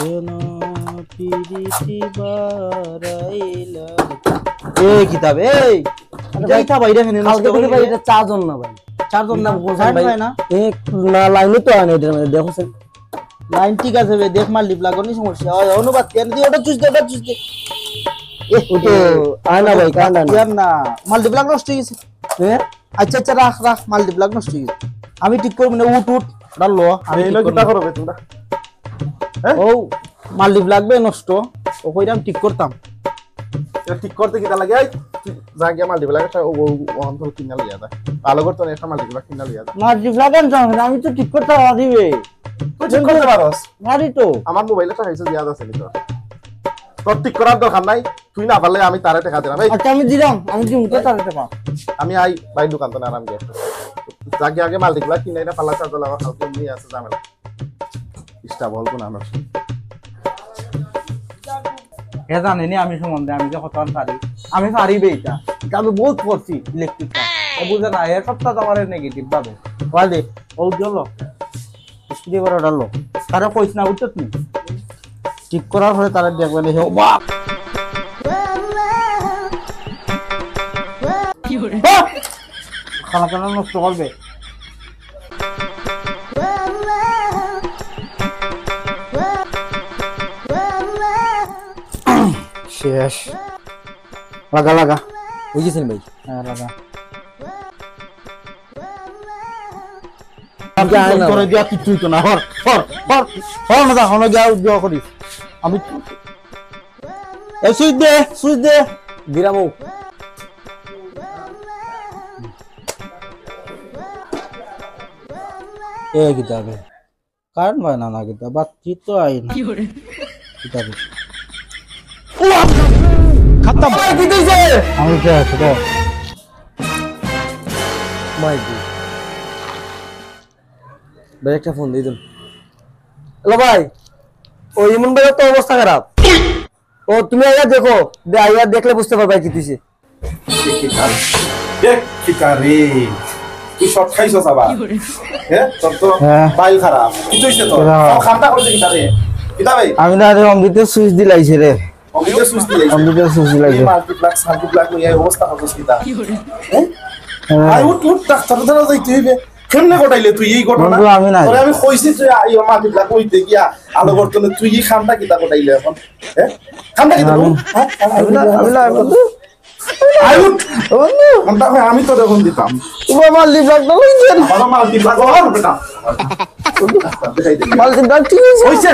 কেন পিরিতি বারাইলা এই কিতাব এই কিতাব বাইরে হেনে কালকে থেকে ভাই এটা চারজন না ভাই চারজন না বলছেন ভাই না এক না লাইনে তো আনে এটার মধ্যে দেখো লাইন ঠিক আছে বে দেখ মাল লিপ লাগনি সমস্যা হয় অনুবাদ কেন দি ওটা চুজ দে এ ও তো আনা ভাই কান্ডা ইয়ার না মাল লিপ লাগ নষ্ট হয়ে গেছে হ্যাঁ আচ্ছা আচ্ছা রাখ রাখ মাল লিপ লাগ নষ্ট হয়ে গেছে আমি ঠিক করব না উঠ উঠ ডাললো আমি এলো কিটা করবে তোমরা ও মাল লিপ লাগবে নষ্ট ও কইরাম ঠিক করতাম এটা ঠিক করতে কিটা লাগে আই জায়গা মাল দিবে লাগে ও অন্তর কিনা লিয়া দা ভালো করতে না একটা মাল দিবে কিনা লিয়া দা মাল লিপ লাগান যাও আমি তো ঠিক করতে দিবে তুই ঠিক করতে পারোস মারি তো আমার মোবাইলে তো হইছে দিয়া আছে নি তোর ঠিক করার দরকার নাই তুই না পারলে আমি তারে টাকা দিলাম আচ্ছা আমি দিলাম আমি দিম তো তারে টাকা আমি আই ভাই দোকান তো আরাম গিয়ে জায়গা আগে মাল দিবে কিনা এটা পাল্লা চার্জ লাগা কালকে নিয়ে আছে জামেলা ইস্টা বল কোন আমার এ জানেনি আমি সম্বন্ধে আমি যে কত পারি আমি পারিবে এটা আমি বহুত করছি ইলেকট্রিকটা বুঝে না এর সবটা তোমার নেগেটিভ ভাবে বলে ও জলো স্ক্রিনে বড় ডালো তারা কইছ না উঠত নি ঠিক করার পরে তারা দেখবেন হে বাপ কি হরে খানা খানা নষ্ট করবে শেষ লাগা লাগা বুঝেছেন ভাই হ্যাঁ লাগা করে দিয়া কিছুই তো না হর হর হর হর না হন গিয়া উদ্যোগ করিস আমি এ সুইচ দে দিরামু এ কিতাবে কারণ ভাই না কিতাব বাচ্চি তো আইন কিতাবে খতম কি দিছে আমি কে আছে তো মাই গড একটা ফোন দিয়ে দিন হ্যালো ভাই ও ইমন ভাইয়ের তো অবস্থা খারাপ ও তুমি আইয়া দেখো আইয়া দেখলে বুঝতে পারবে কি দিছে দেখ কিকারে তুই শর্ট খাইছস আবার হ্যাঁ তোর তো বাইল খারাপ কি হইছে তোর খামটা করতে কিকারে কিতা ভাই আমি না রে অমৃত সুইচ দিলাইছে রে অমৃত সুস্থ দিলাইছে অমৃত সুইচ দিলাইছে মাল্টিপ্লাক্স এই অবস্থা হচ্ছে কিতা হ্যাঁ আই উঠ ডাক্তার ধরে যাইতে হইবে কেমনে ঘটাইলে তুই এই ঘটনা বন্ধু আমি নাই তোরে আমি কইছি তুই আই মাল্টিপ্লাক্স কইতে গিয়া আলো করতলে তুই এই খামটা কিতা ঘটাইলে এখন হ্যাঁ খামটা কিতা বন্ধু আই উঠ খামটা আমি তো দেখুন দিতাম তোমার মাল লিপ লাগতো আমার মাল্টিপ্লাক্স ওর বেটা মাল লিপ ঠিক আছে হইছে